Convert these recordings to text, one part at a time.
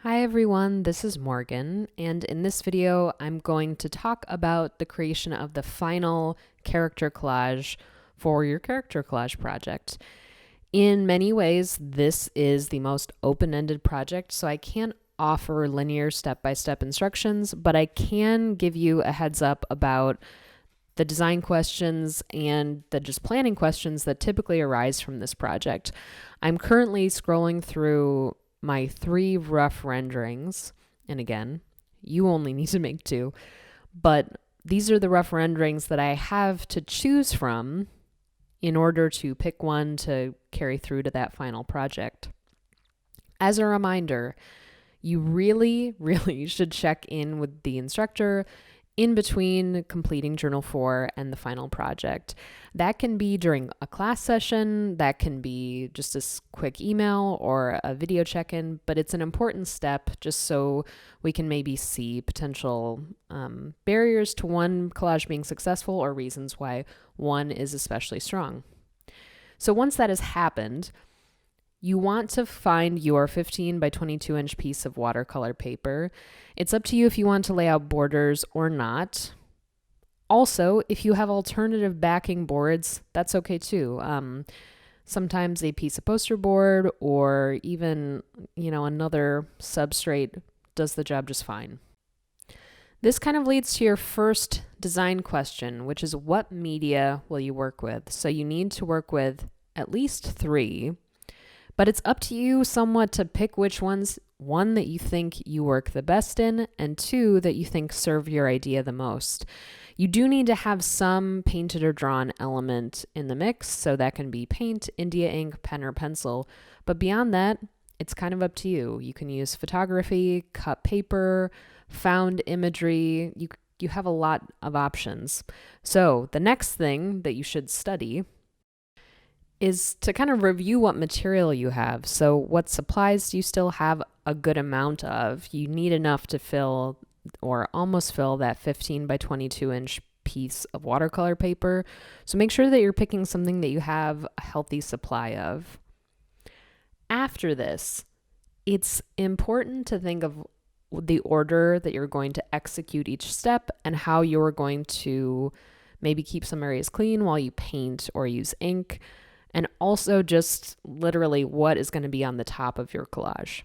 Hi everyone, this is Morgan, and in this video I'm going to talk about the creation of the final character collage for your character collage project. In many ways, this is the most open-ended project, so I can't offer linear step-by-step instructions, but I can give you a heads up about the design questions and the just planning questions that typically arise from this project. I'm currently scrolling through my 3 rough renderings, and again, you only need to make 2, but these are the rough renderings that I have to choose from in order to pick one to carry through to that final project. As a reminder, you really should check in with the instructor in between completing Journal 4 and the final project. That can be during a class session, that can be just a quick email or a video check-in, but it's an important step just so we can maybe see potential barriers to one collage being successful or reasons why one is especially strong. So once that has happened, you want to find your 15 by 22 inch piece of watercolor paper. It's up to you if you want to lay out borders or not. Also, if you have alternative backing boards, that's okay too. Sometimes a piece of poster board or even, another substrate does the job just fine. This kind of leads to your first design question, which is what media will you work with? So you need to work with at least 3. But it's up to you somewhat to pick which ones, 1 that you think you work the best in, and 2 that you think serve your idea the most. You do need to have some painted or drawn element in the mix, so that can be paint, India ink, pen, or pencil. But beyond that, it's kind of up to you. You can use photography, cut paper, found imagery. You have a lot of options. So the next thing that you should study is to kind of review what material you have. So what supplies do you still have a good amount of? You need enough to fill or almost fill that 15 by 22 inch piece of watercolor paper. So make sure that you're picking something that you have a healthy supply of. After this, it's important to think of the order that you're going to execute each step and how you're going to maybe keep some areas clean while you paint or use ink. And also just literally what is going to be on the top of your collage.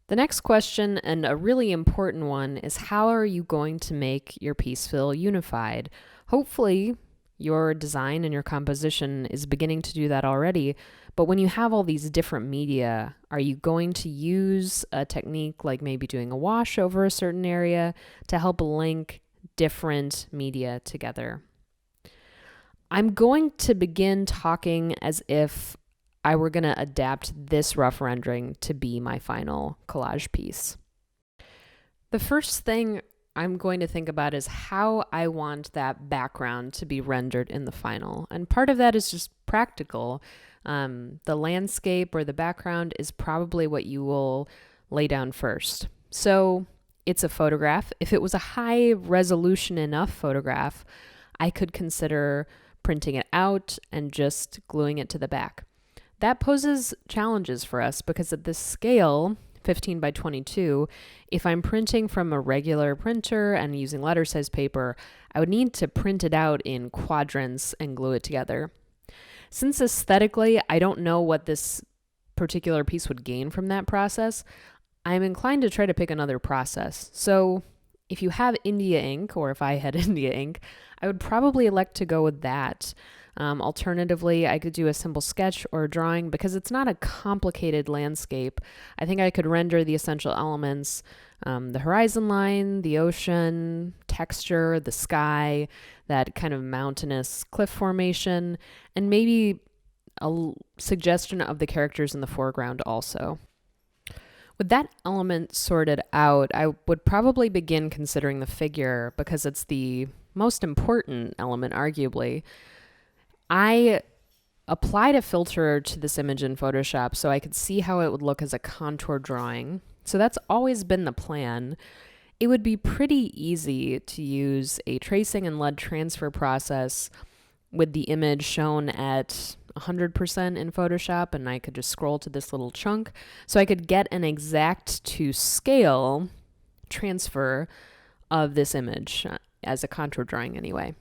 The next question, and a really important one, is how are you going to make your piece feel unified? Hopefully, your design and your composition is beginning to do that already, but when you have all these different media, are you going to use a technique like maybe doing a wash over a certain area to help link different media together? I'm going to begin talking as if I were going to adapt this rough rendering to be my final collage piece. The first thing I'm going to think about is how I want that background to be rendered in the final. And part of that is just practical. The landscape or the background is probably what you will lay down first. So it's a photograph. If it was a high resolution enough photograph, I could consider printing it out and just gluing it to the back. That poses challenges for us because at this scale, 15 by 22, if I'm printing from a regular printer and using letter size paper, I would need to print it out in quadrants and glue it together. Since aesthetically, I don't know what this particular piece would gain from that process, I'm inclined to try to pick another process. So if you have India ink, or if I had India ink, I would probably elect to go with that. Alternatively, I could do a simple sketch or a drawing because it's not a complicated landscape. I think I could render the essential elements, the horizon line, the ocean, texture, the sky, that kind of mountainous cliff formation, and maybe a suggestion of the characters in the foreground also. With that element sorted out, I would probably begin considering the figure because it's the most important element, arguably. I applied a filter to this image in Photoshop so I could see how it would look as a contour drawing. So that's always been the plan. It would be pretty easy to use a tracing and lead transfer process with the image shown at 100% in Photoshop, and I could just scroll to this little chunk. So I could get an exact to scale transfer of this image as a contour drawing anyway.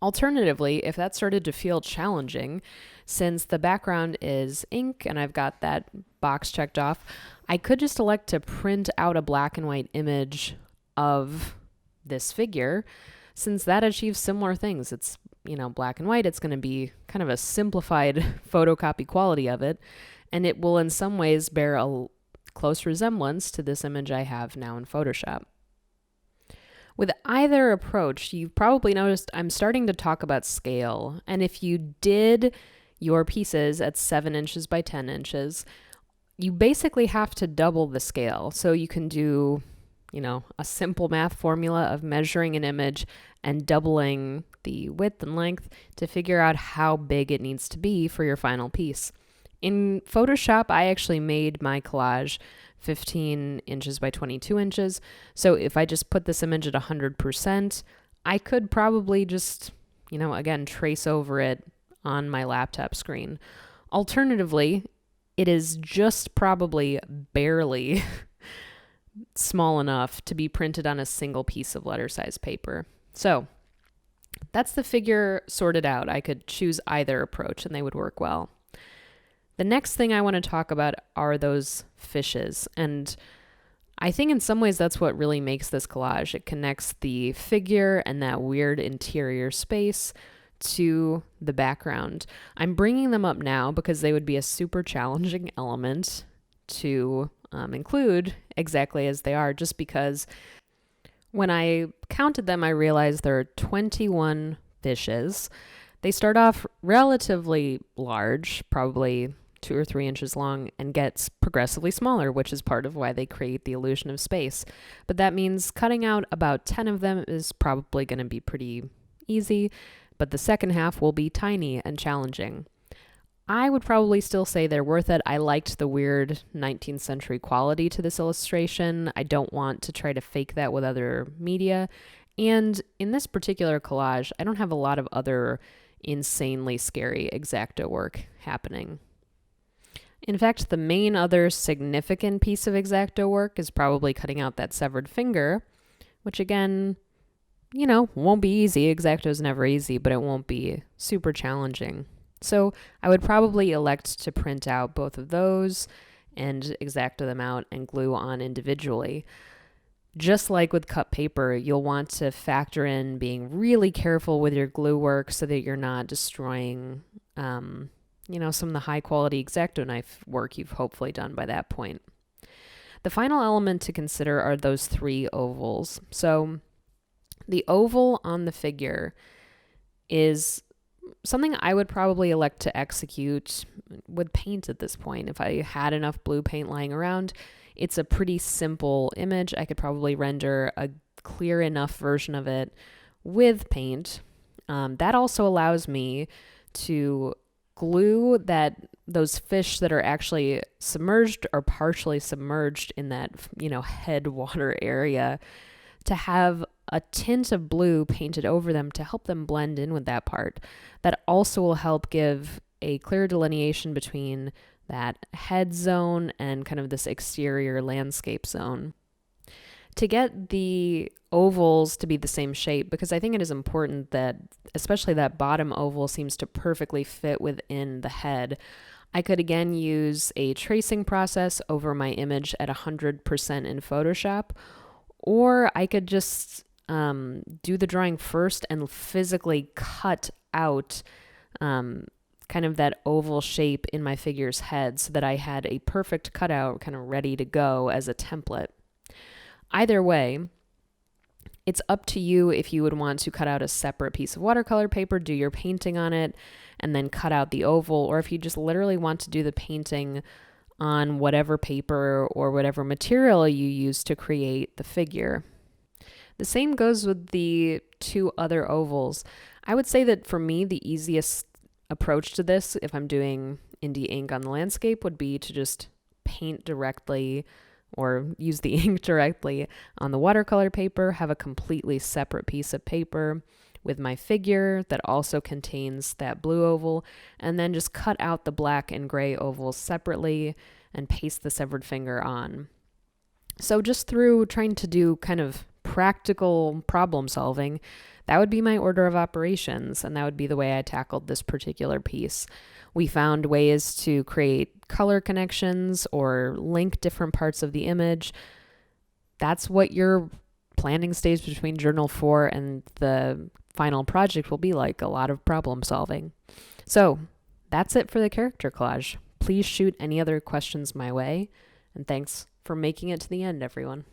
Alternatively, if that started to feel challenging, since the background is ink and I've got that box checked off, I could just elect to print out a black and white image of this figure, since that achieves similar things. It's, black and white. It's going to be kind of a simplified photocopy quality of it, and it will in some ways bear a close resemblance to this image I have now in Photoshop. With either approach, you've probably noticed I'm starting to talk about scale. And if you did your pieces at 7 inches by 10 inches, you basically have to double the scale. So you can do, a simple math formula of measuring an image and doubling the width and length to figure out how big it needs to be for your final piece. In Photoshop, I actually made my collage 15 inches by 22 inches. So if I just put this image at 100%, I could probably just, again, trace over it on my laptop screen. Alternatively, it is just probably barely small enough to be printed on a single piece of letter size paper. So that's the figure sorted out. I could choose either approach and they would work well. The next thing I want to talk about are those fishes. And I think in some ways that's what really makes this collage. It connects the figure and that weird interior space to the background. I'm bringing them up now because they would be a super challenging element to include exactly as they are, just because when I counted them, I realized there are 21 fishes. They start off relatively large, probably 2 or 3 inches long, and gets progressively smaller, which is part of why they create the illusion of space. But that means cutting out about 10 of them is probably going to be pretty easy, but the second half will be tiny and challenging. I would probably still say they're worth it. I liked the weird 19th century quality to this illustration. I don't want to try to fake that with other media. And in this particular collage, I don't have a lot of other insanely scary X-Acto work happening. In fact, the main other significant piece of X-Acto work is probably cutting out that severed finger, which again, won't be easy. X-Acto is never easy, but it won't be super challenging. So I would probably elect to print out both of those and X-Acto them out and glue on individually. Just like with cut paper, you'll want to factor in being really careful with your glue work so that you're not destroying, some of the high quality X-Acto knife work you've hopefully done by that point. The final element to consider are those 3 ovals. So the oval on the figure is something I would probably elect to execute with paint at this point. If I had enough blue paint lying around, it's a pretty simple image. I could probably render a clear enough version of it with paint. That also allows me to glue those fish that are actually submerged or partially submerged in that, head water area, to have a tint of blue painted over them to help them blend in with that part. That also will help give a clear delineation between that head zone and kind of this exterior landscape zone. To get the ovals to be the same shape, because I think it is important that, especially that bottom oval seems to perfectly fit within the head, I could again use a tracing process over my image at 100% in Photoshop, or I could just do the drawing first and physically cut out kind of that oval shape in my figure's head so that I had a perfect cutout kind of ready to go as a template. Either way, it's up to you if you would want to cut out a separate piece of watercolor paper, do your painting on it, and then cut out the oval, or if you just literally want to do the painting on whatever paper or whatever material you use to create the figure. The same goes with the 2 other ovals. I would say that for me, the easiest approach to this, if I'm doing indie ink on the landscape, would be to just paint directly or use the ink directly on the watercolor paper, have a completely separate piece of paper with my figure that also contains that blue oval, and then just cut out the black and gray ovals separately and paste the severed finger on. So just through trying to do kind of practical problem solving, that would be my order of operations, and that would be the way I tackled this particular piece. We found ways to create color connections or link different parts of the image. That's what your planning stage between Journal 4 and the final project will be like, a lot of problem solving. So that's it for the character collage. Please shoot any other questions my way, and thanks for making it to the end, everyone.